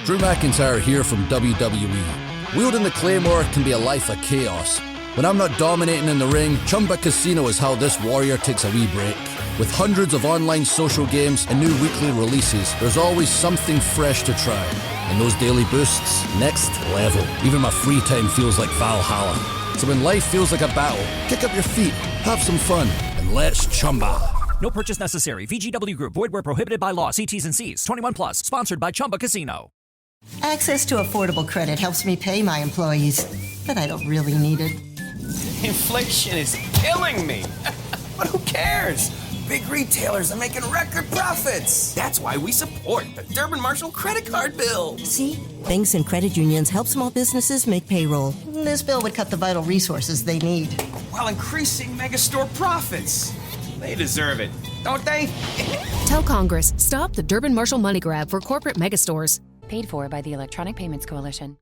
Drew McIntyre here from WWE. Wielding the Claymore can be a life of chaos. When I'm not dominating in the ring, Chumba Casino is how this warrior takes a wee break. With hundreds of online social games and new weekly releases, there's always something fresh to try. And those daily boosts, next level. Even my free time feels like Valhalla. So when life feels like a battle, kick up your feet, have some fun, and let's chumba. No purchase necessary. VGW Group. Void where prohibited by law. See T's and C's. 21 plus. Sponsored by Chumba Casino. Access to affordable credit helps me pay my employees, but I don't really need it. Inflation is killing me. But who cares? Big retailers are making record profits. That's why we support the Durbin Marshall credit card bill. See? Banks and credit unions help small businesses make payroll. This bill would cut the vital resources they need, While increasing megastore profits. They deserve it, don't they? Tell Congress, stop the Durbin Marshall money grab for corporate megastores. Paid for by the Electronic Payments Coalition.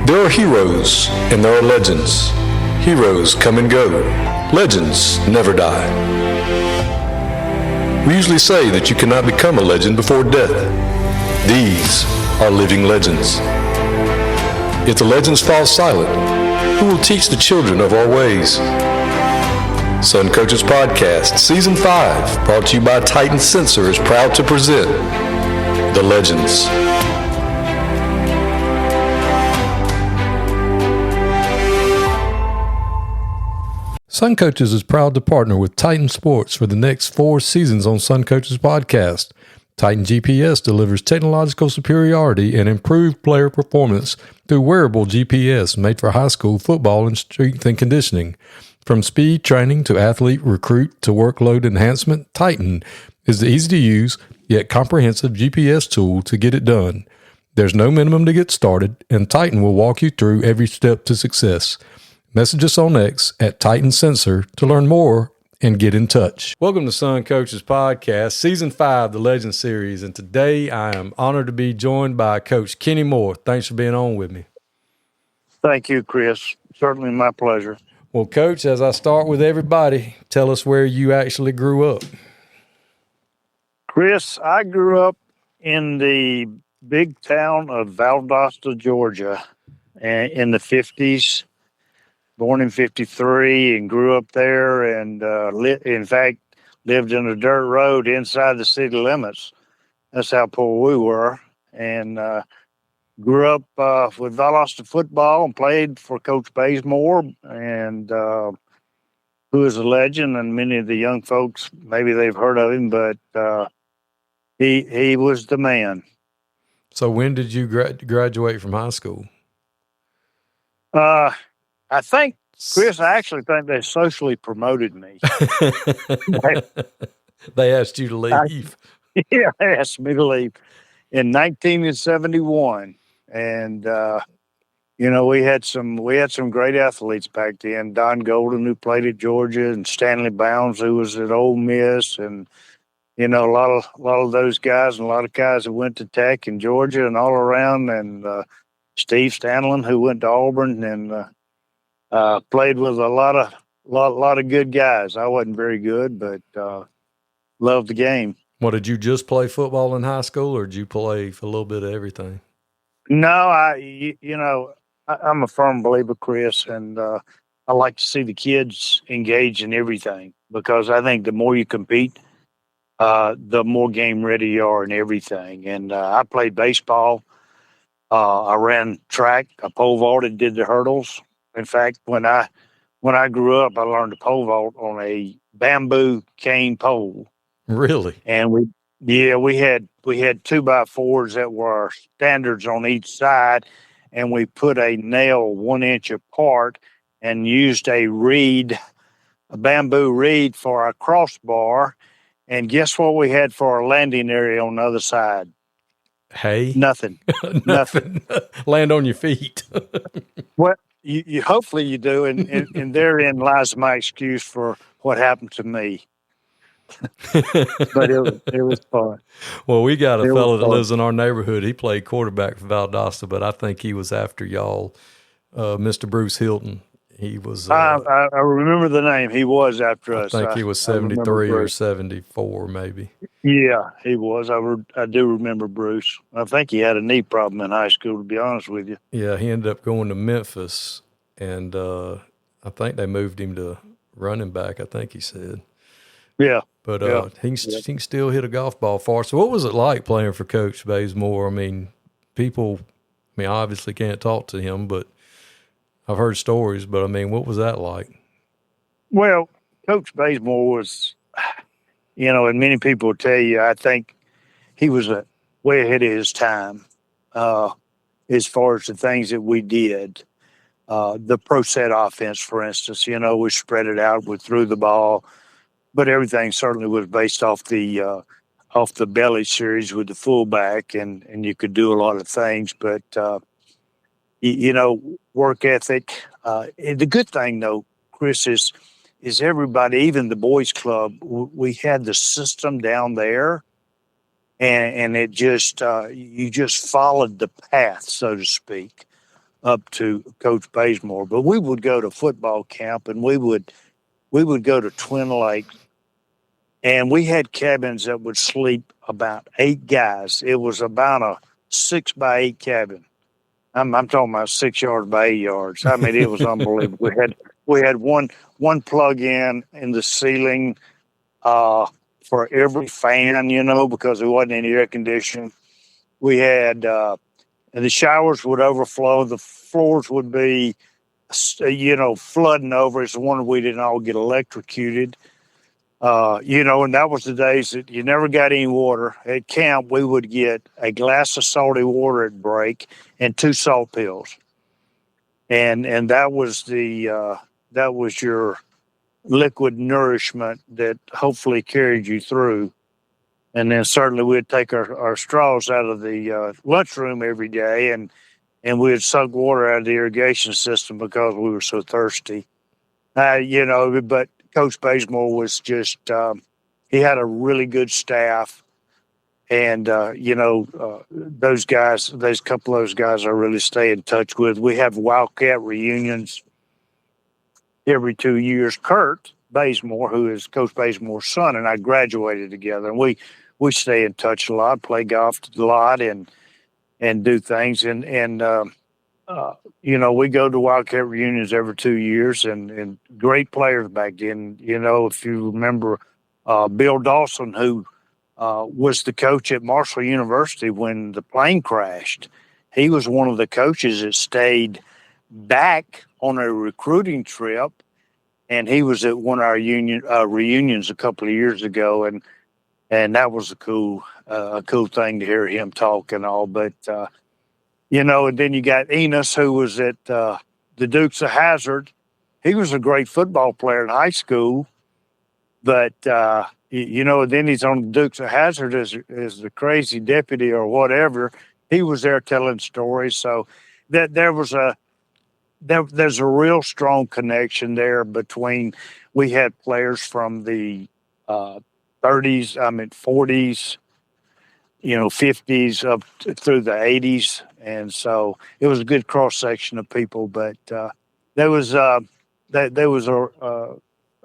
There are heroes and there are legends. Heroes come and go. Legends never die. We usually say that you cannot become a legend before death. These are living legends. If the legends fall silent, who will teach the children of our ways? Sun Coaches Podcast, Season 5, brought to you by Titan Sensor, is proud to present The Legends. Sun Coaches is proud to partner with Titan Sports for the next 4 seasons on Sun Coaches Podcast. Titan GPS delivers technological superiority and improved player performance through wearable GPS made for high school football and strength and conditioning. From speed training to athlete recruit to workload enhancement, Titan is the easy-to-use yet comprehensive GPS tool to get it done. There's no minimum to get started, and Titan will walk you through every step to success. Message us on X at Titan Sensor to learn more and get in touch. Welcome to Sun Coaches Podcast, Season 5, the Legend Series. And today I am honored to be joined by Coach Kenny Moore. Thanks for being on with me. Thank you, Chris. Certainly my pleasure. Well, Coach, as I start with everybody, tell us where you actually grew up. Chris, I grew up in the big town of Valdosta, Georgia, in the 50s. Born in 53 and grew up there and, in fact, lived in a dirt road inside the city limits. That's how poor we were. And grew up with Valdosta football and played for Coach Bazemore, and who is a legend. And many of the young folks, maybe they've heard of him, but he was the man. So when did you graduate from high school? I think, Chris, I actually think they socially promoted me. They asked you to leave. Yeah, they asked me to leave in 1971. And, we had some great athletes back then. Don Golden, who played at Georgia, and Stanley Bounds, who was at Ole Miss. And, a lot of those guys and a lot of guys that went to Tech in Georgia and all around. And Steve Stanlin, who went to Auburn, and played with a lot of good guys. I wasn't very good, but loved the game. Well, did you just play football in high school, or did you play for a little bit of everything? No, I'm a firm believer, Chris, and I like to see the kids engaged in everything, because I think the more you compete, the more game ready you are in everything. And I played baseball. I ran track. I pole vaulted, did the hurdles. In fact, when I grew up, I learned to pole vault on a bamboo cane pole. Really? And we had 2x4s that were standards on each side, and we put a nail 1 inch apart and used a bamboo reed for our crossbar. And guess what we had for our landing area on the other side? Hey, nothing. Nothing. Land on your feet. What? You hopefully you do, and therein lies my excuse for what happened to me. But it was fun. Well, we got a fellow that lives in our neighborhood. He played quarterback for Valdosta, but I think he was after y'all, Mr. Bruce Hilton. He was. I remember the name. He was after I us. think he was I remember 73 or Bruce. 74, maybe. Yeah, he was. I do remember Bruce. I think he had a knee problem in high school, to be honest with you. Yeah, he ended up going to Memphis, and I think they moved him to running back, I think he said. Yeah. But yeah. he can still hit a golf ball far. So what was it like playing for Coach Bazemore? I mean, obviously can't talk to him, but I've heard stories. But, I mean, what was that like? Well, Coach Bazemore was, and many people will tell you, I think he was way ahead of his time as far as the things that we did. The pro set offense, for instance, we spread it out, we threw the ball, but everything certainly was based off the belly series with the fullback, and you could do a lot of things. But work ethic. The good thing, though, Chris, is everybody, even the boys' club, we had the system down there, and it just you just followed the path, so to speak, up to Coach Bazemore. But we would go to football camp, and we would go to Twin Lakes. And we had cabins that would sleep about 8 guys. It was about a 6x8 cabin. I'm talking about 6 yards by 8 yards. I mean, it was unbelievable. We had one plug in the ceiling for every fan, because there wasn't any air conditioning. We had and the showers would overflow. The floors would be, flooding over. It's the one we didn't all get electrocuted. And that was the days that you never got any water. At camp, we would get a glass of salty water at break and 2 salt pills. And that was that was your liquid nourishment that hopefully carried you through. And then certainly we'd take our straws out of the lunchroom every day, and we'd suck water out of the irrigation system because we were so thirsty. But Coach Bazemore was just, he had a really good staff. And, those guys, those couple of those guys I really stay in touch with. We have Wildcat reunions every 2 years. Kurt Bazemore, who is Coach Bazemore's son, and I graduated together. And we stay in touch a lot, play golf a lot, and do things. We go to Wildcat reunions every 2 years, and great players back then. If you remember Bill Dawson, who was the coach at Marshall University when the plane crashed. He was one of the coaches that stayed back on a recruiting trip, and he was at one of our reunions a couple of years ago, and that was a cool thing to hear him talk and all. But and then you got Enos, who was at the Dukes of Hazzard. He was a great football player in high school, but then he's on the Dukes of Hazzard as the crazy deputy or whatever. He was there telling stories, so that there's a real strong connection there between. We had players from the 30s, 40s, 50s up through the 80s. And so it was a good cross section of people, but there was a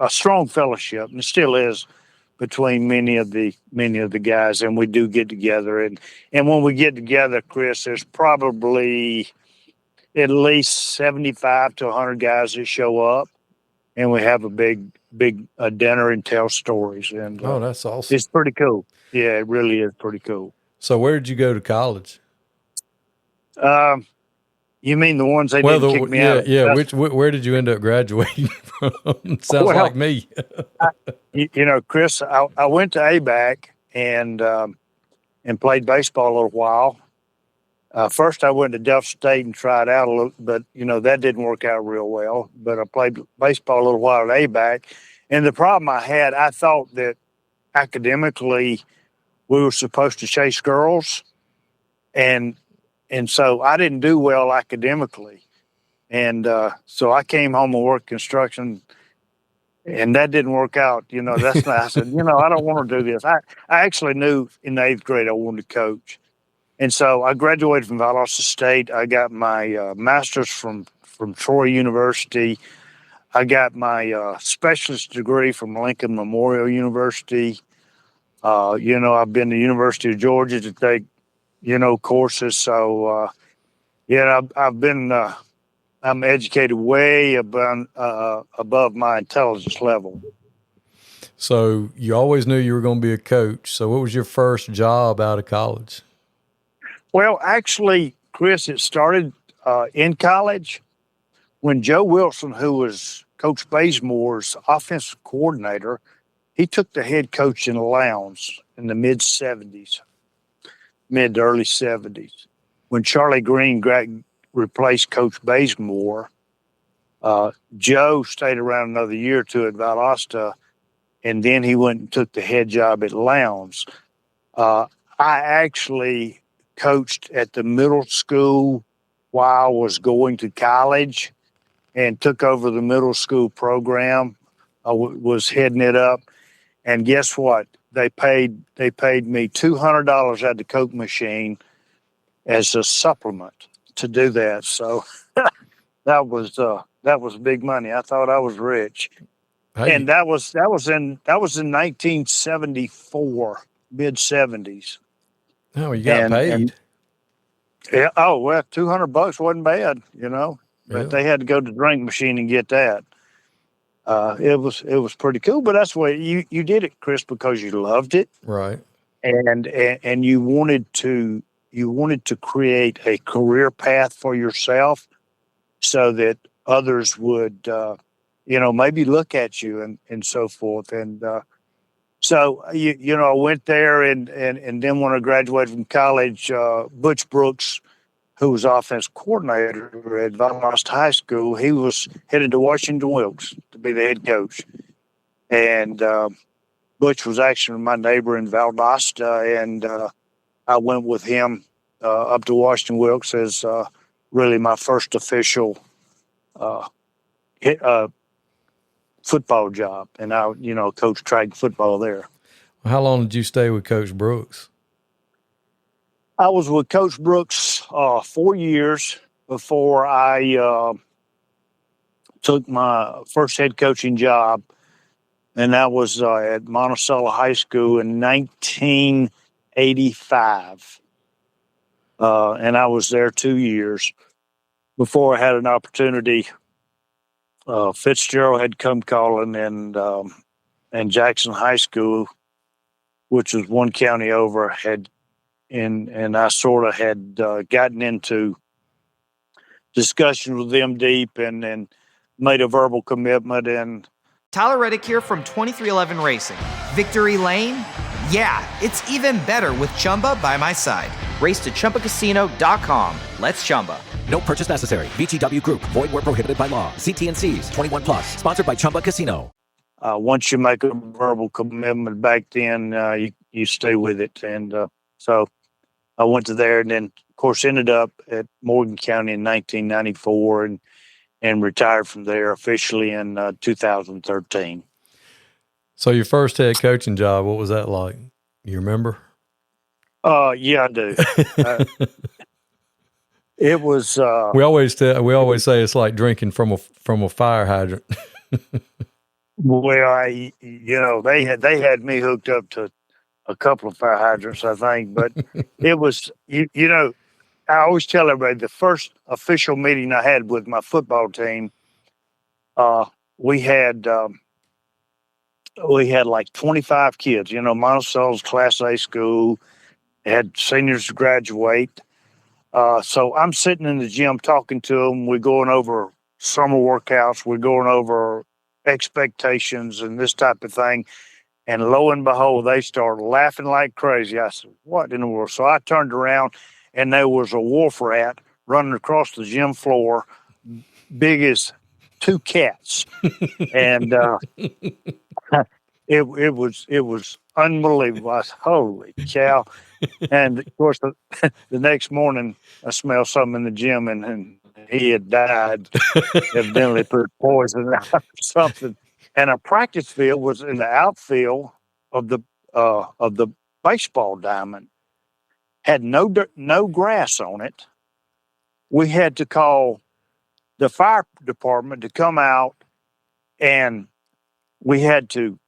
strong fellowship, and it still is, between many of the guys. And we do get together, and when we get together, Chris, there's probably at least 75 to 100 guys that show up, and we have a big dinner and tell stories. And oh, that's awesome! It's pretty cool. Yeah, it really is pretty cool. So, where did you go to college? You mean the ones they didn't kick me out of? Yeah. Where did you end up graduating from? Sounds like me. Chris, I went to ABAC and played baseball a little while. First, I went to Delta State and tried out a little, but that didn't work out real well. But I played baseball a little while at ABAC, and the problem I had, I thought that academically we were supposed to chase girls, and so I didn't do well academically. And so I came home and worked construction, and that didn't work out. That's not, I said, I don't want to do this. I actually knew in the 8th grade I wanted to coach. And so I graduated from Valdosta State. I got my master's from Troy University. I got my specialist degree from Lincoln Memorial University. I've been to University of Georgia to take, courses. So, I've been, I'm educated way above my intelligence level. So you always knew you were going to be a coach. So what was your first job out of college? Well, actually, Chris, it started in college when Joe Wilson, who was Coach Bazemore's offensive coordinator, he took the head coach in the Lowndes in the mid to early 70s. When Charlie Green replaced Coach Bazemore, Joe stayed around another year or two at Valdosta, and then he went and took the head job at Lowndes. I actually coached at the middle school while I was going to college and took over the middle school program. I was heading it up. And guess what? They paid me $200 at the Coke machine as a supplement to do that. So that was big money. I thought I was rich. Hey. And that was in 1974, mid 70s. Oh, you got paid. Yeah. Oh, well, $200 wasn't bad, but they had to go to the drink machine and get that. It was pretty cool, but that's why you did it, Chris, because you loved it. Right. And you wanted to create a career path for yourself so that others would, maybe look at you and so forth. And, so, I went there and then when I graduated from college, Butch Brooks, who was offense coordinator at Valdosta High School, he was headed to Washington Wilkes to be the head coach. And Butch was actually my neighbor in Valdosta, and I went with him up to Washington Wilkes as really my first official football job. And I, coached track football there. How long did you stay with Coach Brooks? I was with Coach Brooks 4 years before I took my first head coaching job, and that was at Monticello High School in 1985. And I was there 2 years before I had an opportunity. Fitzgerald had come calling, and Jackson High School, which was one county over, and I sort of had gotten into discussions with them deep and made a verbal commitment. And Tyler Reddick here from 2311 Racing. Victory Lane? Yeah, it's even better with Chumba by my side. Race to ChumbaCasino.com. Let's Chumba. No purchase necessary. VGW Group. Void where prohibited by law. See T&Cs. 21 plus. Sponsored by Chumba Casino. Once you make a verbal commitment back then, you stay with it. And so I went to there and then, of course, ended up at Morgan County in 1994 and retired from there officially in 2013. So your first head coaching job, what was that like? You remember? Yeah, I do. It was. We always say it's like drinking from a fire hydrant. Well, they had me hooked up to a couple of fire hydrants, I think, but it was I always tell everybody the first official meeting I had with my football team, we had like 25 kids. Monticello's Class A school, had seniors graduate. So I'm sitting in the gym talking to them. We're going over summer workouts. We're going over expectations and this type of thing. And lo and behold, they started laughing like crazy. I said, what in the world? So I turned around, and there was a wolf rat running across the gym floor, big as two cats. And it was unbelievable. I said, holy cow. And, of course, the next morning, I smelled something in the gym, and he had died. Evidently put poison out or something. And our practice field was in the outfield of the baseball diamond. Had no grass on it. We had to call the fire department to come out and they had to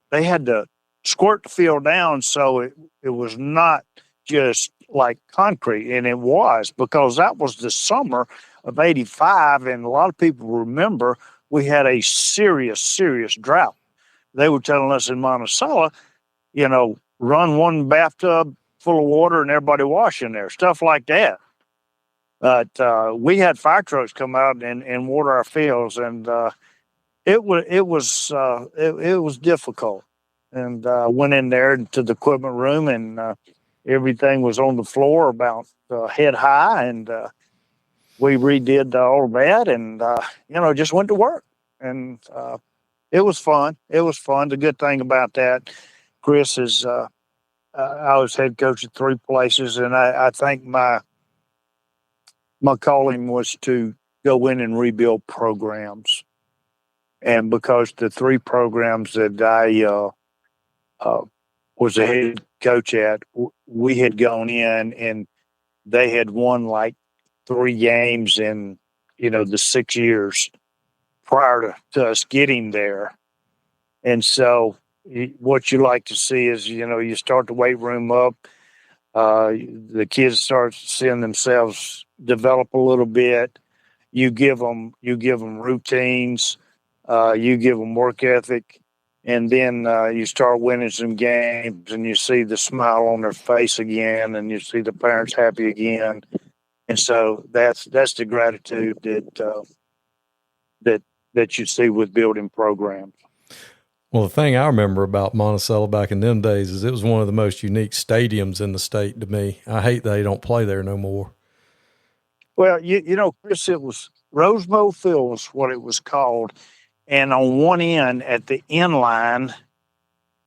squirt the field down so it was not just like concrete, and it was, because that was the summer of '85, and a lot of people remember we had a serious drought. They were telling us in Monticello, run one bathtub full of water and everybody wash in there, stuff like that. But we had fire trucks come out and water our fields, and it was difficult. And went in there to the equipment room, and everything was on the floor about head high, and we redid all of that, and just went to work, and it was fun. It was fun. The good thing about that, Chris, is I was head coach at 3 places, and I think my calling was to go in and rebuild programs. And because the 3 programs that I was a head coach at, we had gone in and they had won like 3 games in, the 6 years prior to us getting there. And so what you like to see is, you start the weight room up, the kids start seeing themselves develop a little bit. You give them routines, you give them work ethic, and then you start winning some games, and you see the smile on their face again, and you see the parents happy again. And so that's the gratitude that you see with building programs. Well, the thing I remember about Monticello back in them days is it was one of the most unique stadiums in the state to me. I hate they don't play there no more. Well, Chris, it was Rose Bowl Field was what it was called. And on one end at the end line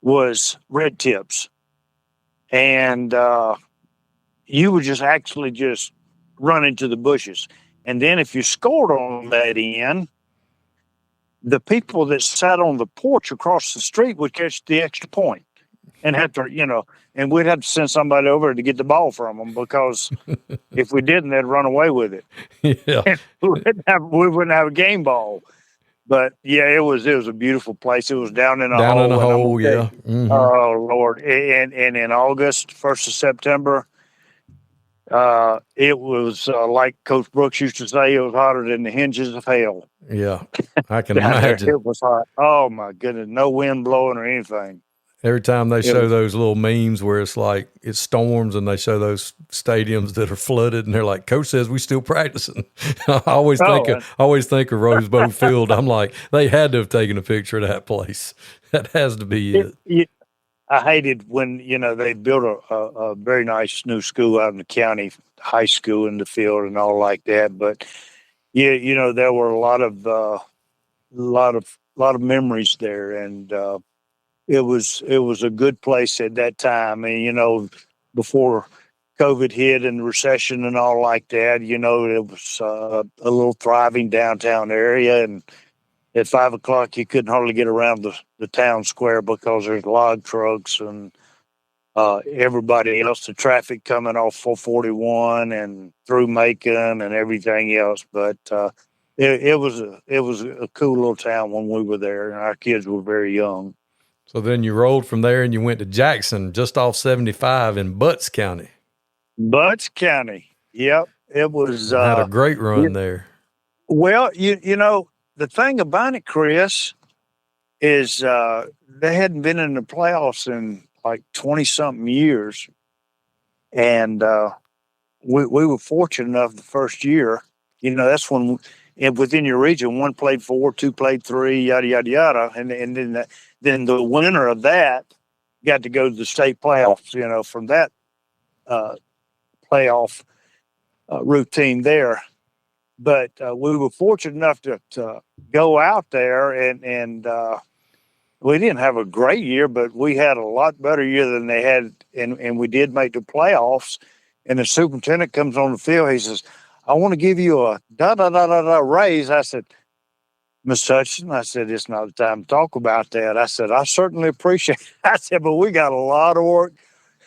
was red tips. And you would just run into the bushes. And then if you scored on that end, the people that sat on the porch across the street would catch the extra point and have to, and we'd have to send somebody over to get the ball from them, because if we didn't, they'd run away with it. Yeah. And we wouldn't have a game ball. But yeah, it was a beautiful place. It was down in a hole. Yeah. Mm-hmm. Oh Lord! And in August, 1st of September, it was like Coach Brooks used to say, it was hotter than the hinges of hell. Yeah, I can imagine. It was hot. Oh my goodness, no wind blowing or anything. Every time they show those little memes where it's like it storms and they show those stadiums that are flooded and they're like, Coach says we still practicing. I always think of Rose Bowl Field. I'm like, they had to have taken a picture of that place. That has to be it. I hated when, they built a very nice new school out in the county, high school in the field and all like that. But there were a lot of memories there, and it was a good place at that time. And, before COVID hit and the recession and all like that, it was a little thriving downtown area. And at 5 o'clock, you couldn't hardly get around the town square because there's log trucks and everybody else, the traffic coming off 441 and through Macon and everything else. But it was a cool little town when we were there, and our kids were very young. So then you rolled from there and you went to Jackson, just off 75 in Butts County. Butts County, yep. It was had a great run there. Well, the thing about it, Chris, is they hadn't been in the playoffs in like 20-something years. And we were fortunate enough the first year. That's when within your region, 1 played 4, 2 played 3, yada, yada, yada. And then the winner of that got to go to the state playoffs, from that playoff routine there. But we were fortunate enough to go out there, and we didn't have a great year, but we had a lot better year than they had, and we did make the playoffs. And the superintendent comes on the field. He says, I want to give you a raise. I said, Miss Hutchinson, I said, it's not the time to talk about that. I said, I certainly appreciate it. I said, but we got a lot of work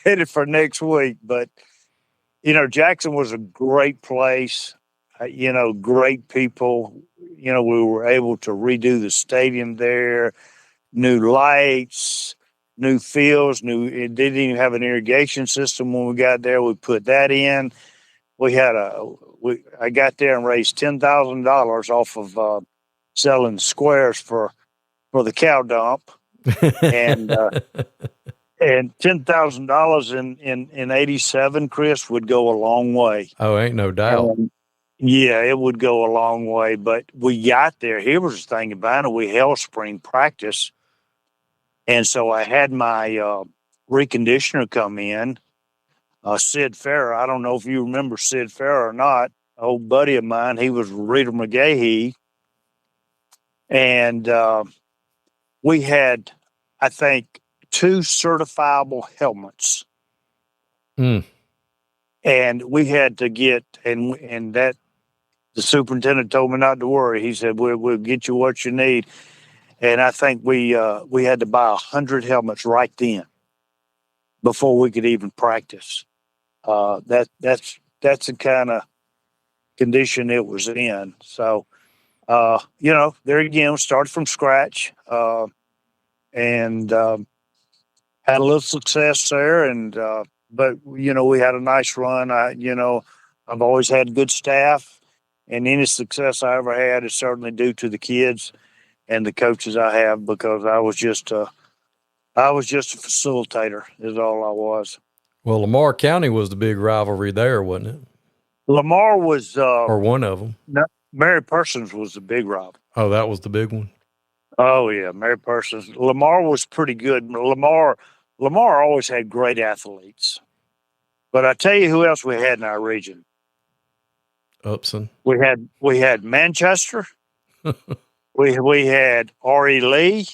headed for next week. But, Jackson was a great place. Great people. we were able to redo the stadium there, new lights, new fields, it didn't even have an irrigation system when we got there. We put that in. I got there and raised $10,000 off of selling squares for the cow dump, and and $10,000 in '87, Chris, would go a long way. Oh, ain't no doubt. Yeah, it would go a long way. But we got there. Here was the thing about it: we held spring practice, and so I had my reconditioner come in. Sid Farrer. I don't know if you remember Sid Farrer or not. An old buddy of mine. He was Rita McGahee, and we had, I think, 2 certifiable helmets. And we had to get, and that the superintendent told me not to worry. He said, we'll get you what you need. And I think we had to buy 100 helmets right then before we could even practice. That's the kind of condition it was in. So, there again, started from scratch, and had a little success there, but we had a nice run. I've always had good staff, and any success I ever had is certainly due to the kids and the coaches I have, because I was just a facilitator is all I was. Well, Lamar County was the big rivalry there, wasn't it? Lamar was or one of them. No, Mary Persons was the big rival. Oh, that was the big one. Oh yeah, Mary Persons. Lamar was pretty good. Lamar always had great athletes. But I tell you who else we had in our region. Upson. We had Manchester. we had R.E. Lee,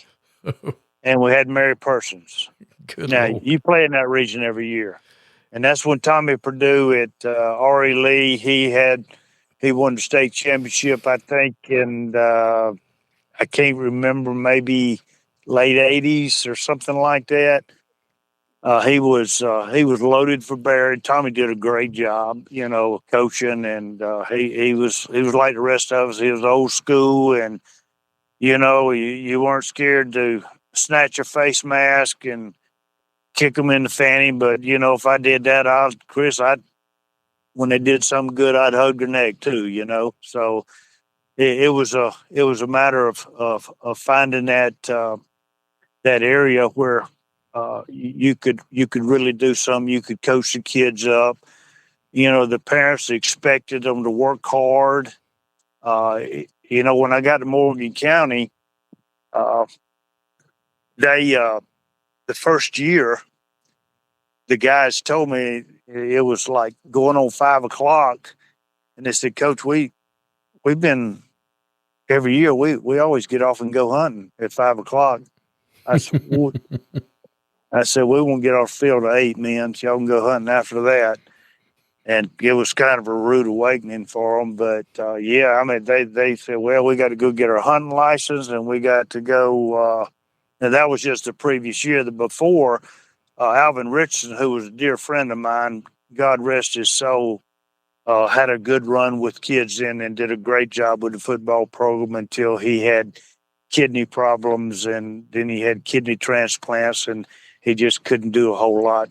and we had Mary Persons. Good now Lord. You play in that region every year, and that's when Tommy Purdue at R.E. Lee he won the state championship, I think, and I can't remember, maybe late '80s or something like that. He was loaded for bear. Tommy did a great job, coaching, and he was like the rest of us. He was old school, and you weren't scared to snatch a face mask and kick them in the fanny. But if I did that, when they did something good, I'd hug their neck too. So it was a matter of finding that area where you could really do something. You could coach the kids up. The parents expected them to work hard. When I got to Morgan County, the first year, the guys told me it was like going on 5 o'clock, and they said, "Coach, we've been every year. We always get off and go hunting at 5 o'clock." I said, "We won't get off the field at 8, men. So y'all can go hunting after that." And it was kind of a rude awakening for them. But, they said, "Well, we got to go get our hunting license, and we got to go." And that was just the previous year. The before, Alvin Richardson, who was a dear friend of mine, God rest his soul, had a good run with kids then and did a great job with the football program until he had kidney problems, and then he had kidney transplants, and he just couldn't do a whole lot,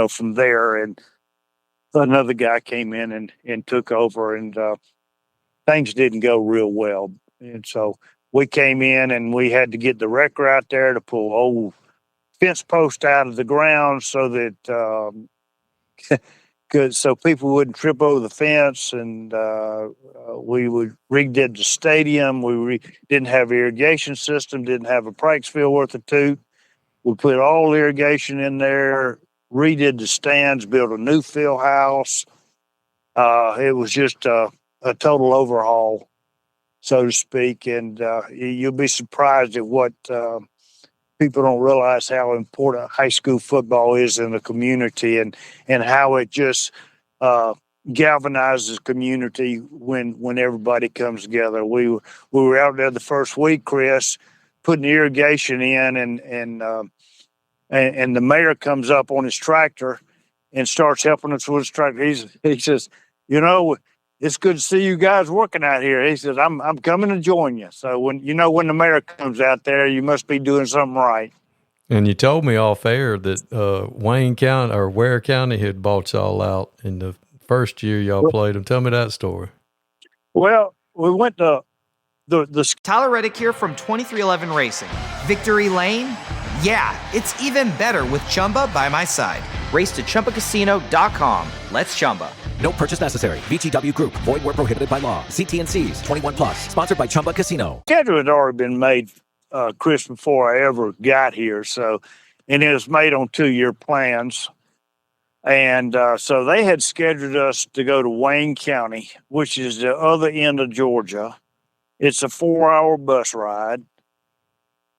from there. And another guy came in and took over, and things didn't go real well. And so we came in, and we had to get the wrecker out there to pull old fence post out of the ground so that so people wouldn't trip over the fence. And we redid the stadium. We didn't have irrigation system, didn't have a practice field worth of toot. We put all irrigation in there, redid the stands, built a new field house. It was just a total overhaul, so to speak. And you'll be surprised at what people don't realize how important high school football is in the community, and how it just galvanizes community when everybody comes together. We were out there the first week, Chris, putting irrigation in, and the mayor comes up on his tractor and starts helping us with his tractor. He says, it's good to see you guys working out here. He says, I'm coming to join you. So when the mayor comes out there, you must be doing something right. And you told me off air that Wayne County or Ware County had bought y'all out in the first year y'all played them. Tell me that story. Well, we went to the Tyler Reddick here from 2311 Racing. Victory Lane? Yeah, it's even better with Chumba by my side. Race to ChumbaCasino.com. Let's Chumba. No purchase necessary. VGW Group. Void where prohibited by law. See T&Cs. 21 plus. Sponsored by Chumba Casino. schedule had already been made, Chris, before I ever got here. So, and it was made on 2-year plans. And so they had scheduled us to go to Wayne County, which is the other end of Georgia. It's a 4-hour bus ride.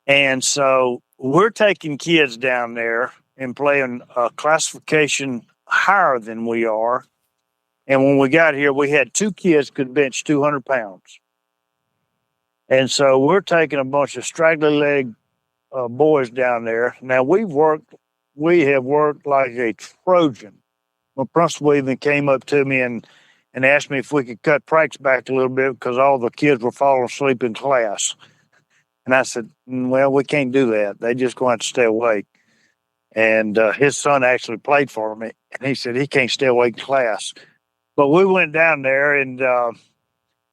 And so we're taking kids down there and playing a classification higher than we are. And when we got here, we had 2 kids could bench 200 pounds. And so we're taking a bunch of straggly leg boys down there. Now we have worked like a Trojan. My principal even came up to me and asked me if we could cut practice back a little bit because all the kids were falling asleep in class. And I said, well, we can't do that. They just going to have to stay awake. And his son actually played for me. And he said he can't stay awake in class. But we went down there, and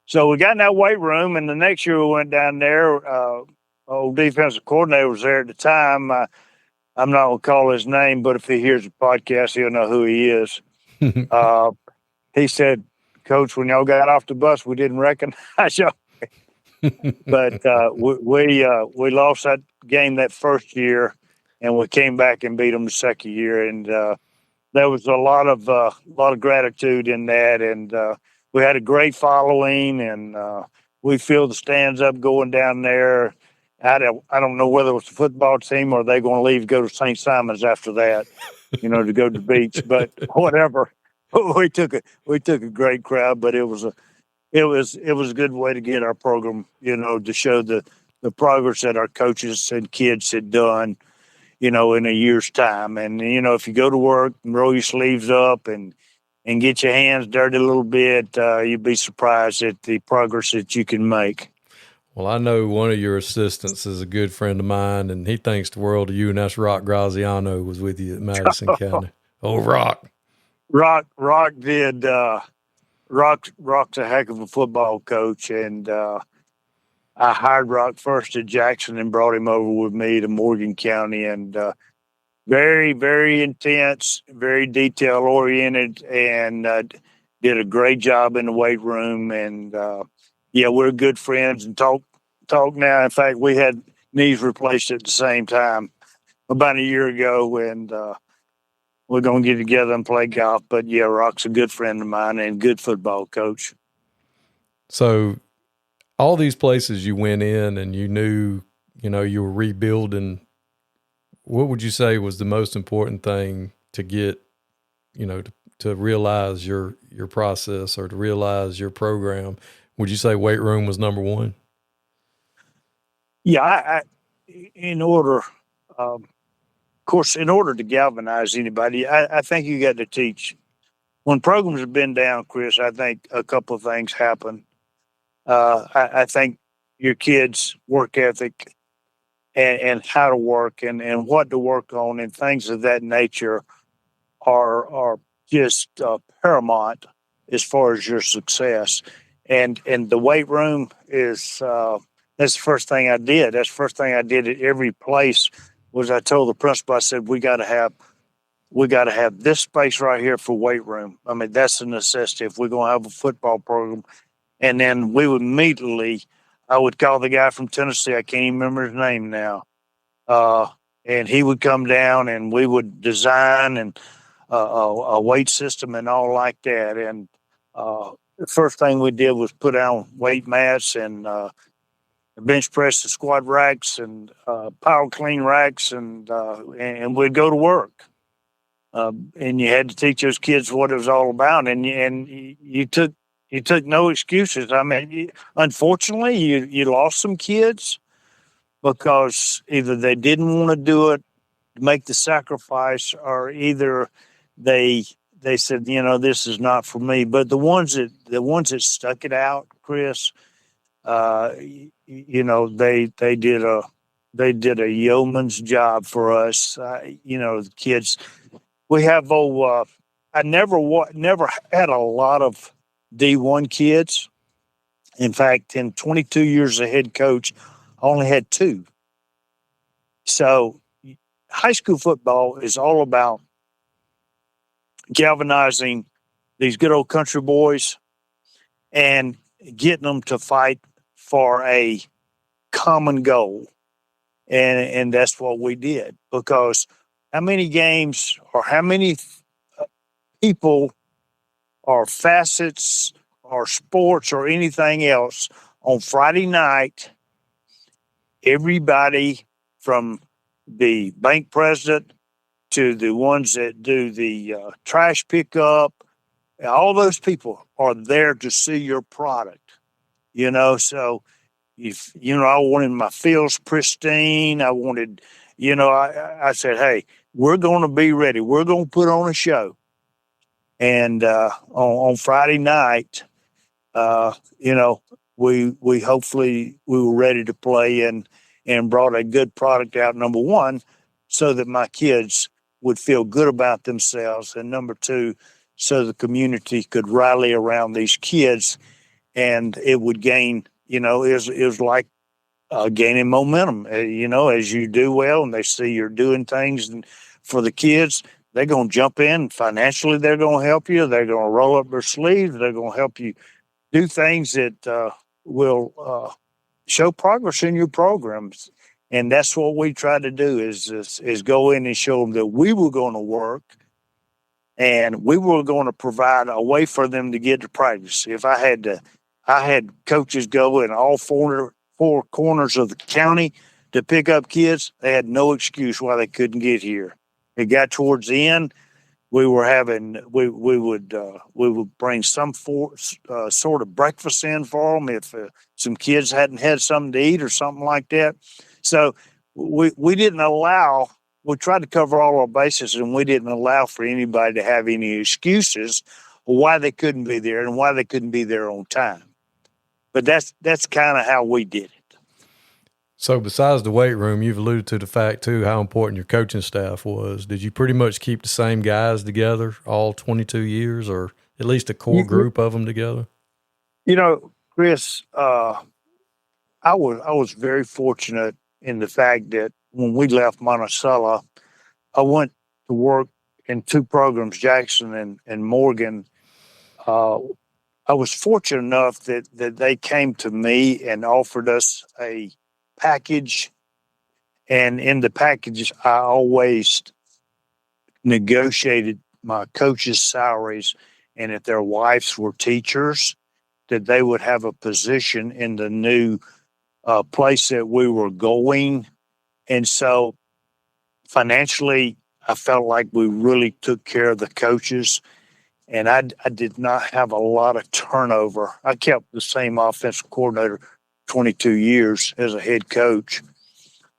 so we got in that weight room, and the next year we went down there. Old defensive coordinator was there at the time. I'm not going to call his name, but if he hears the podcast, he'll know who he is. He said, Coach, when y'all got off the bus, we didn't recognize y'all. But we lost that game that first year, and we came back and beat them the second year. And there was a lot of gratitude in that, and we had a great following, and we filled the stands up going down there. I don't know whether it was the football team or they going to leave to go to St. Simon's after that, to go to the beach. But whatever, we took a great crowd. But it was a good way to get our program, to show the progress that our coaches and kids had done, in a year's time. And if you go to work and roll your sleeves up and get your hands dirty a little bit, you'd be surprised at the progress that you can make. Well, I know one of your assistants is a good friend of mine, and he thinks the world of you, and that's Rock Graziano was with you at Madison County. Oh, Rock. Rock did. Rock's a heck of a football coach, and I hired Rock first at Jackson and brought him over with me to Morgan County, and very, very intense, very detail-oriented, and did a great job in the weight room. And, we're good friends and talk now. In fact, we had knees replaced at the same time about a year ago, and we're going to get together and play golf. But, Rock's a good friend of mine and good football coach. So all these places you went in and you knew, you were rebuilding, what would you say was the most important thing to get, to realize your process or to realize your program? Would you say weight room was number one? Yeah, in order to galvanize anybody, I think you got to teach. When programs have been down, Chris, I think a couple of things happen. I think your kids' work ethic and how to work and what to work on and things of that nature are just paramount as far as your success. And the weight room is that's the first thing I did. That's the first thing I did at every place. Was I told the principal, I said, we got to have this space right here for weight room. I mean, that's a necessity if we're going to have a football program. And then we would immediately, I would call the guy from Tennessee. I can't even remember his name now. And he would come down and we would design and a weight system and all like that. And the first thing we did was put on weight mats and bench press and squat racks and power clean racks, and we'd go to work. And you had to teach those kids what it was all about, and you took no excuses. I mean, unfortunately, you lost some kids because either they didn't want to do it, make the sacrifice, or either they they said, this is not for me. But the ones that stuck it out, Chris, they did a yeoman's job for us. The kids. We have I never had a lot of D1 kids. In fact, in 22 years as head coach, I only had 2. So high school football is all about galvanizing these good old country boys and getting them to fight for a common goal. And that's what we did, because how many games or how many people or facets or sports or anything else on Friday night, everybody from the bank president to the ones that do the trash pickup, all those people are there to see your product, so if, I wanted my fields pristine. I wanted, I said, hey, we're going to be ready. We're going to put on a show. And on Friday night, we hopefully we were ready to play and brought a good product out, number one, so that my kids would feel good about themselves. And number two, so the community could rally around these kids and it would gain, it was like gaining momentum, as you do well and they see you're doing things for the kids, they're going to jump in financially. They're going to help you. They're going to roll up their sleeves. They're going to help you do things that will show progress in your programs. And that's what we try to do is go in and show them that we were going to work and we were going to provide a way for them to get to practice. If I had coaches go in all four corners of the county to pick up kids. They had no excuse why they couldn't get here. It got towards the end. We would bring some sort of breakfast in for them if some kids hadn't had something to eat or something like that. So we didn't allow. We tried to cover all our bases, and we didn't allow for anybody to have any excuses why they couldn't be there and why they couldn't be there on time. But that's kind of how we did it. So besides the weight room, you've alluded to the fact, too, how important your coaching staff was. Did you pretty much keep the same guys together all 22 years, or at least a core group of them together? Chris, I was very fortunate in the fact that when we left Monticello, I went to work in 2 programs, Jackson and Morgan. I was fortunate enough that they came to me and offered us a package. And in the packages, I always negotiated my coaches' salaries. And if their wives were teachers, that they would have a position in the new place that we were going. And so financially, I felt like we really took care of the coaches. And I did not have a lot of turnover. I kept the same offensive coordinator 22 years as a head coach.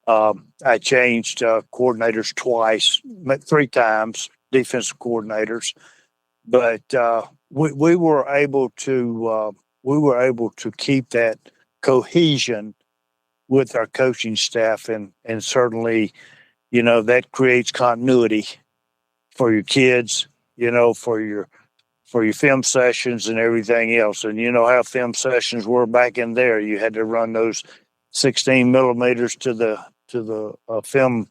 I changed coordinators twice, 3 times, defensive coordinators. But we were able to keep that cohesion with our coaching staff, and certainly, that creates continuity for your kids, for your film sessions and everything else. And how film sessions were back in there. You had to run those 16 millimeters to the film,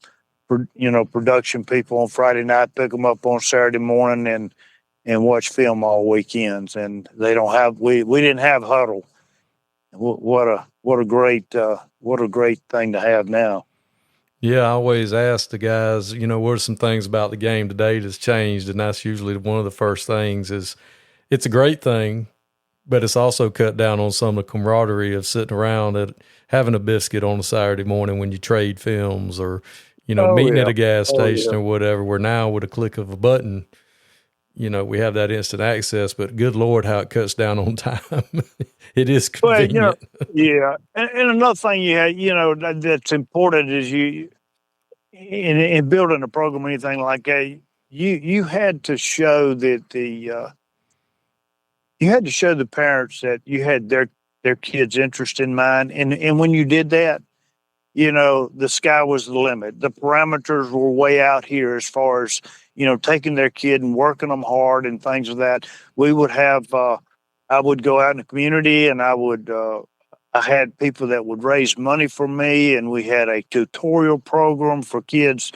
production people on Friday night, pick them up on Saturday morning and watch film all weekends. And we didn't have huddle. What a great thing to have now. Yeah, I always ask the guys, what are some things about the game today that's changed? And that's usually one of the first things. Is it's a great thing, but it's also cut down on some of the camaraderie of sitting around at having a biscuit on a Saturday morning when you trade films, or meeting at a gas station or whatever, where now with a click of a button, we have that instant access. But good Lord, how it cuts down on time. It is convenient. Yeah. And another thing that's important is you, in building a program or anything like that, you had to show that you had to show the parents that you had their kids' interest in mind, and when you did that, the sky was the limit. The parameters were way out here as far as taking their kid and working them hard and things of that. We would have I would go out in the community, and I had people that would raise money for me, and we had a tutorial program for kids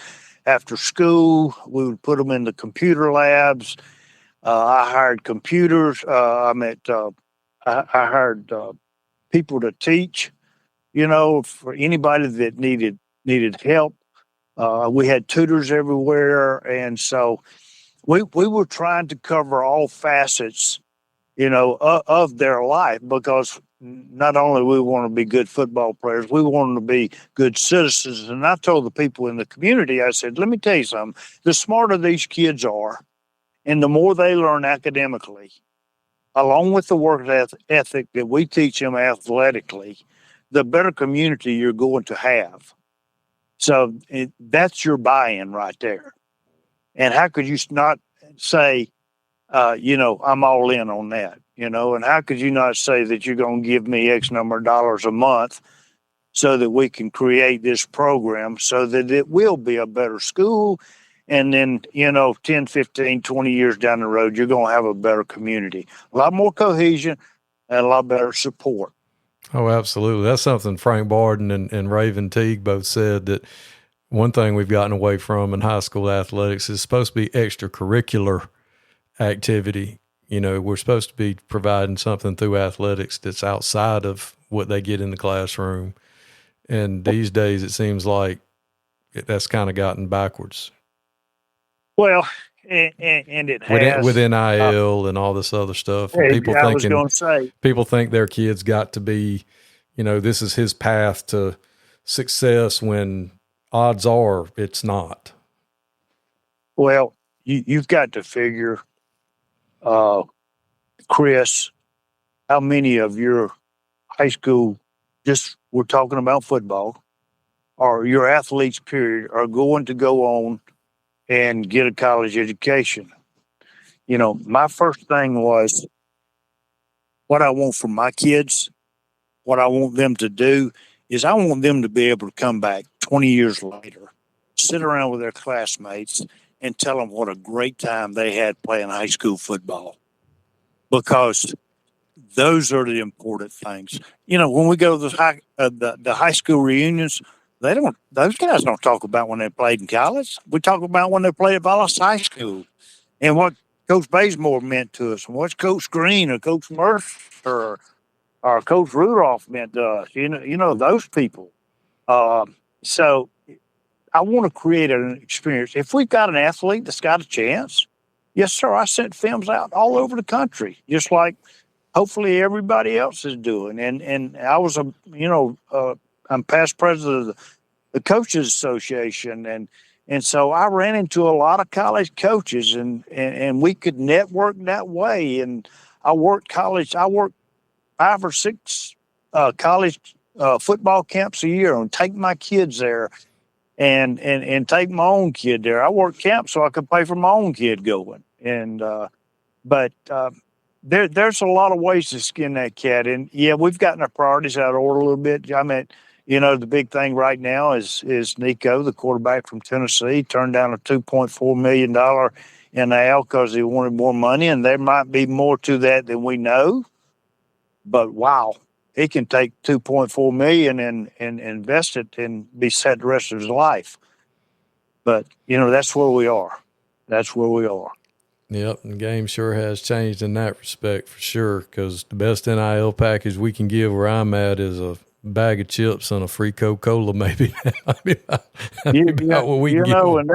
after school. We would put them in the computer labs. I hired computers. I hired people to teach, for anybody that needed help. We had tutors everywhere. And so we were trying to cover all facets, of their life, because not only we want to be good football players, we want to be good citizens. And I told the people in the community, I said, let me tell you something, the smarter these kids are, and the more they learn academically, along with the work ethic that we teach them athletically, the better community you're going to have. So that's your buy-in right there. And how could you not say, I'm all in on that, and how could you not say that you're going to give me X number of dollars a month so that we can create this program so that it will be a better school. And then, 10, 15, 20 years down the road, you're going to have a better community, a lot more cohesion and a lot better support. Oh, absolutely. That's something Frank Barden and Raven Teague both said, that one thing we've gotten away from in high school athletics is supposed to be extracurricular activity. We're supposed to be providing something through athletics that's outside of what they get in the classroom. And these days it seems like that's kind of gotten backwards. Well, and it has. With NIL and all this other stuff. And people think their kids got to be, this is his path to success, when odds are it's not. Well, you've got to figure, Chris, how many of your high school, just we're talking about football, or your athletes, period, are going to go on and get a college education. My first thing was what I want from my kids, what I want them to do is I want them to be able to come back 20 years later, sit around with their classmates and tell them what a great time they had playing high school football, because those are the important things. When we go to the high school reunions, those guys don't talk about when they played in college. We talk about when they played at Valdosta High School and what Coach Bazemore meant to us, and what Coach Green or Coach Mercer or Coach Rudolph meant to us. Those people. So I want to create an experience. If we've got an athlete that's got a chance, yes, sir, I sent films out all over the country, just like hopefully everybody else is doing. And I was I'm past president of the Coaches Association, and so I ran into a lot of college coaches, and we could network that way. And I worked 5 or 6 college football camps a year, and take my kids there, and take my own kid there. I worked camps so I could pay for my own kid going. And but there's a lot of ways to skin that cat. And yeah, we've gotten our priorities out of order a little bit. I mean, the big thing right now is Nico, the quarterback from Tennessee, turned down a $2.4 million NIL because he wanted more money, and there might be more to that than we know. But wow, he can take $2.4 million and invest it and be set the rest of his life. But that's where we are. That's where we are. Yep, the game sure has changed in that respect for sure, because the best NIL package we can give where I'm at is a bag of chips and a free Coca-Cola, maybe. About what we can give. And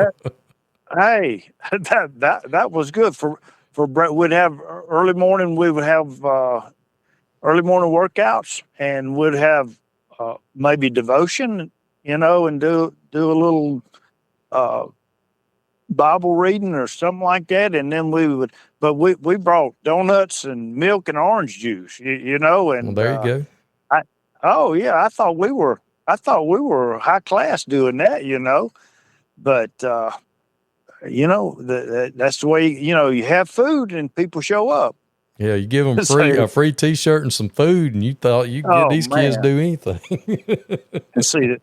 that was good for Brett. We'd have early morning. We would have early morning workouts, and we'd have maybe devotion, and do a little Bible reading or something like that. And then we brought donuts and milk and orange juice, and well, there you go. I thought we were high class doing that, but that's the way, you have food and people show up. Yeah, you give them a free T-shirt and some food, and you thought you could get these kids to do anything. And see,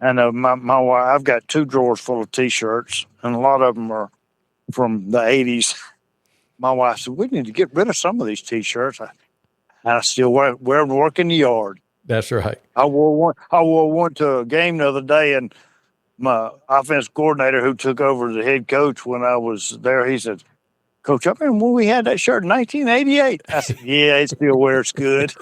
I know my wife, I've got 2 drawers full of T-shirts, and a lot of them are from the 80s. My wife said, we need to get rid of some of these T-shirts. I still wear them to work in the yard. That's right. I wore one to a game the other day, and my offense coordinator who took over as the head coach when I was there, he said, Coach, I remember when we had that shirt in 1988. I said, yeah, it still wears good.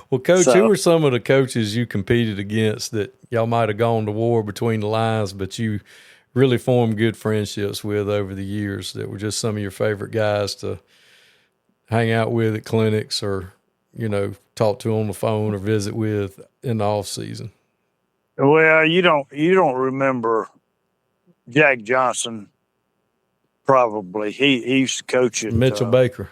Well, Coach, who were some of the coaches you competed against that y'all might have gone to war between the lines, but you really formed good friendships with over the years that were just some of your favorite guys to hang out with at clinics or, talk to on the phone or visit with in the off season? Well, you don't remember Jack Johnson, probably. He used to coach at Mitchell Baker.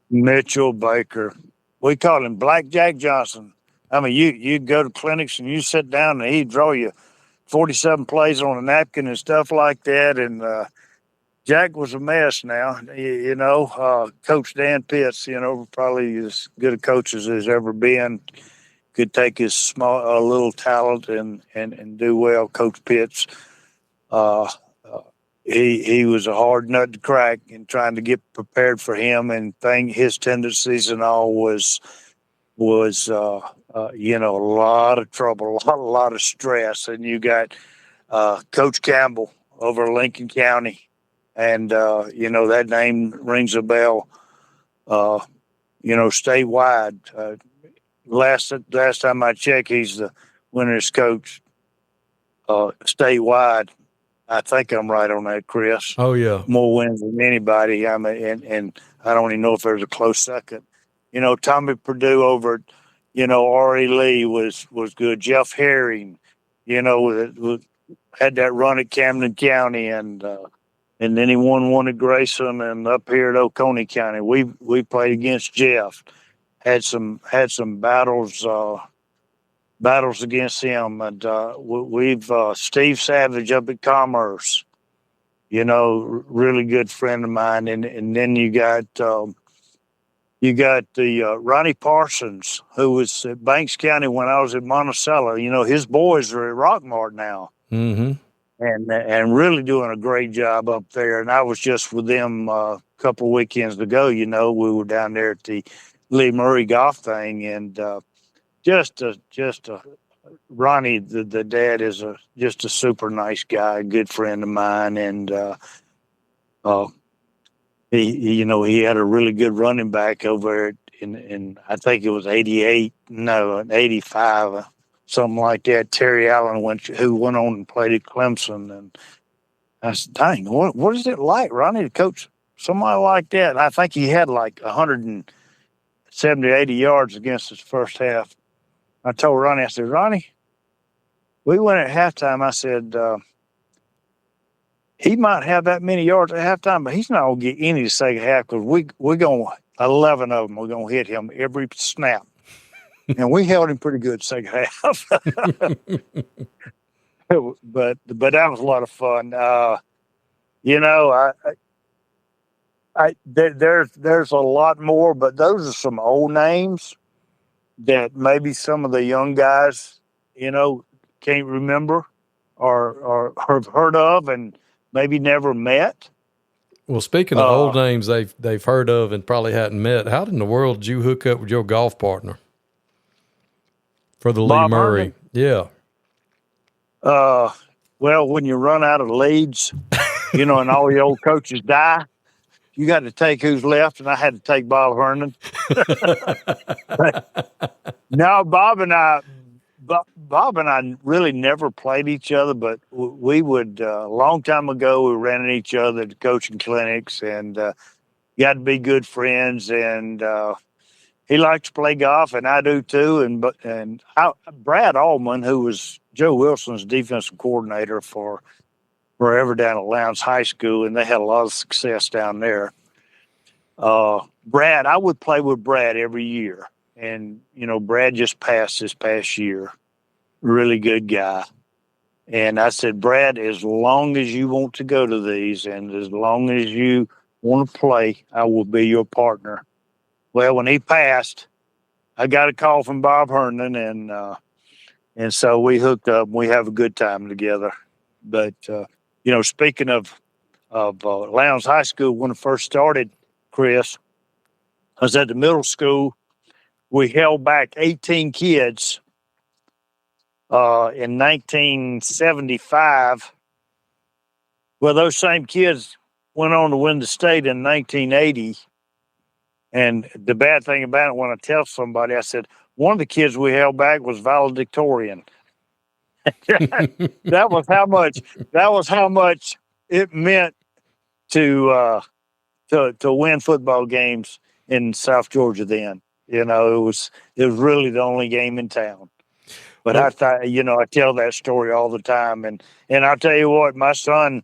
Mitchell Baker. We called him Black Jack Johnson. I mean, you'd go to clinics and you sit down and he'd draw you 47 plays on a napkin and stuff like that. And Jack was a mess now. Coach Dan Pitts, probably as good a coach as there's ever been. Could take his little talent and do well. Coach Pitts, he was a hard nut to crack in trying to get prepared for him, and his tendencies and all was a lot of trouble, a lot of stress. And you got Coach Campbell over Lincoln County, and that name rings a bell. Statewide. Last time I checked, he's the winners coach statewide. I think I'm right on that, Chris. Oh yeah, more wins than anybody. I mean, and I don't even know if there's a close second. Tommy Purdue over at R.E. Lee was good. Jeff Herring, had that run at Camden County, and then he won one at Grayson, and up here at Oconee County, we played against Jeff. Had some battles against him, and we've Steve Savage up at Commerce, really good friend of mine, and then you got the Ronnie Parsons, who was at Banks County when I was at Monticello. His boys are at Rockmart now, and really doing a great job up there. And I was just with them a couple of weekends ago. We were down there at the Lee Murray golf thing, and just Ronnie, the dad, is just a super nice guy, a good friend of mine, and he had a really good running back over in I think it was 85, something like that. Terry Allen who went on and played at Clemson, and I said, "Dang, what is it like, Ronnie, to coach somebody like that?" And I think he had like 170, 80 yards against his first half. I told Ronnie, I said, "Ronnie, we went at halftime." I said, he might have that many yards at halftime, but he's not going to get any the second half because we're going 11 of them. We're going to hit him every snap. And we held him pretty good second half. But that was a lot of fun. There's a lot more, but those are some old names that maybe some of the young guys, can't remember or have heard of and maybe never met. Well, speaking of old names they've heard of and probably hadn't met, how in the world did you hook up with your golf partner for the Lee Murray? Yeah. Well, when you run out of leads, and all the old coaches die, you got to take who's left, and I had to take Bob Herndon. No, Bob and I really never played each other, but we would, a long time ago, we ran into each other at coaching clinics and got to be good friends. And he likes to play golf, and I do too. And Brad Allman, who was Joe Wilson's defensive coordinator for forever down at Lowndes High School, and they had a lot of success down there. Brad, I would play with Brad every year. And, Brad just passed this past year. Really good guy. And I said, Brad, as long as you want to go to these and as long as you want to play, I will be your partner. Well, when he passed, I got a call from Bob Herndon, and so we hooked up. We have a good time together. But, speaking of Lowndes High School, when it first started, Chris, I was at the middle school. We held back 18 kids in 1975. Well, those same kids went on to win the state in 1980. And the bad thing about it, when I tell somebody, I said, one of the kids we held back was valedictorian. That was how much it meant to win football games in South Georgia then. It was really the only game in town. But I thought, I tell that story all the time. And I'll tell you what, my son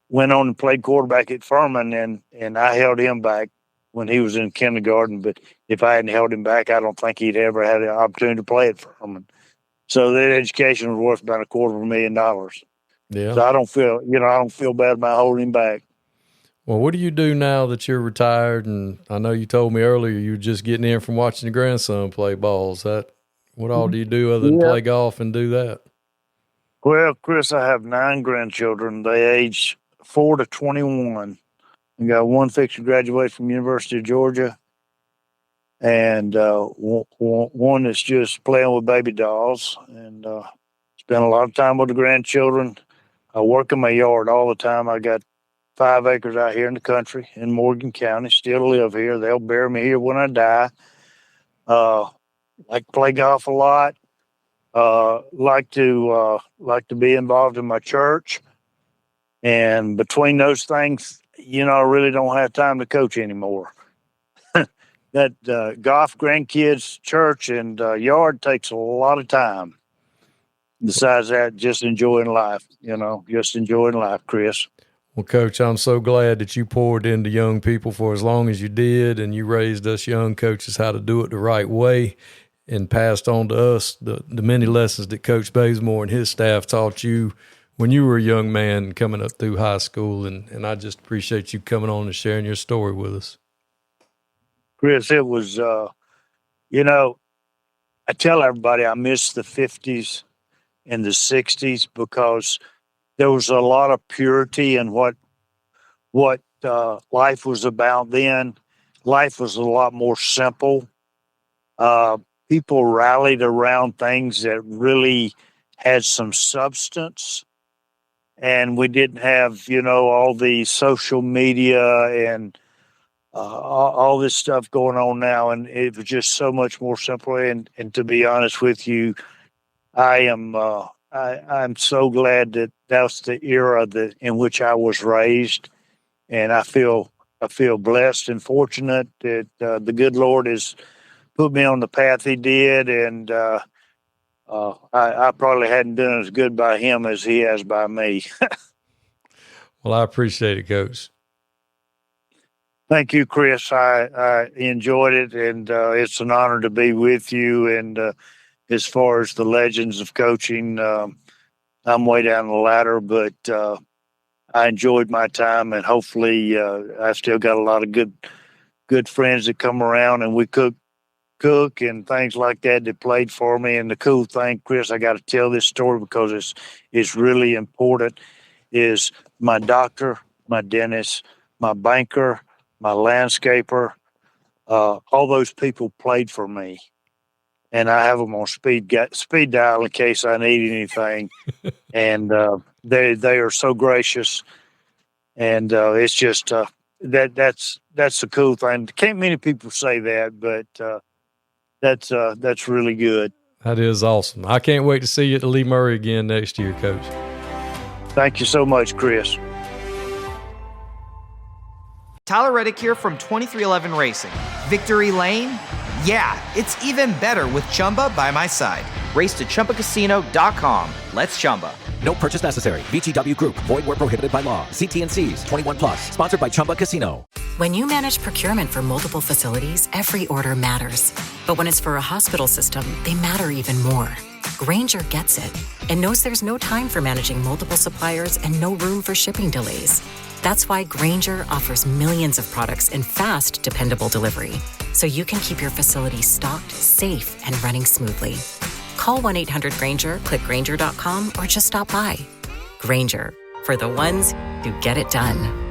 went on and played quarterback at Furman, and I held him back when he was in kindergarten. But if I hadn't held him back, I don't think he'd ever had an opportunity to play at Furman. So that education was worth about $250,000. Yeah. So I don't feel bad about holding him back. Well, what do you do now that you're retired? And I know you told me earlier you were just getting in from watching your grandson play balls. What all do you do other than play golf and do that? Well, Chris, I have 9 grandchildren. They age 4 to 21. I got one fixed to graduate from University of Georgia, and one that's just playing with baby dolls. And spend a lot of time with the grandchildren. I work in my yard all the time. I got 5 acres out here in the country in Morgan County. Still live here. They'll bury me here when I die. Like to play golf a lot. Like to be involved in my church. And between those things, I really don't have time to coach anymore. That golf, grandkids, church, and yard takes a lot of time. Besides that, just enjoying life, Chris. Well, Coach, I'm so glad that you poured into young people for as long as you did, and you raised us young coaches how to do it the right way and passed on to us the many lessons that Coach Bazemore and his staff taught you when you were a young man coming up through high school. And I just appreciate you coming on and sharing your story with us. Chris, it was, I tell everybody I miss the 50s and the 60s because there was a lot of purity in what life was about then. Life was a lot more simple. People rallied around things that really had some substance. And we didn't have, all the social media and all this stuff going on now. And it was just so much more simple. And to be honest with you, I'm so glad that was the era in which I was raised. And I feel blessed and fortunate that the good Lord has put me on the path he did. And I probably hadn't done as good by him as he has by me. Well, I appreciate it, Coach. Thank you, Chris. I enjoyed it, and it's an honor to be with you. And as far as the legends of coaching, I'm way down the ladder, but I enjoyed my time, and hopefully I still got a lot of good friends that come around, and we cook and things like that played for me. And the cool thing, Chris, I got to tell this story because it's really important, is my doctor, my dentist, my banker, my landscaper, all those people played for me. And I have them on speed dial in case I need anything. And they are so gracious. And it's just that's the cool thing. Can't many people say that, but that's really good. That is awesome. I can't wait to see you at the Lee Murray again next year, Coach. Thank you so much, Chris. Tyler Reddick here from 2311 Racing. Victory Lane? Yeah, it's even better with Chumba by my side. Race to ChumbaCasino.com. Let's Chumba. No purchase necessary. VGW Group. Void where prohibited by law. See T&Cs. 21 plus. Sponsored by Chumba Casino. When you manage procurement for multiple facilities, every order matters. But when it's for a hospital system, they matter even more. Grainger gets it and knows there's no time for managing multiple suppliers and no room for shipping delays. That's why Grainger offers millions of products in fast, dependable delivery, so you can keep your facility stocked, safe, and running smoothly. Call 1-800-GRAINGER, click Grainger.com, or just stop by. Grainger, for the ones who get it done.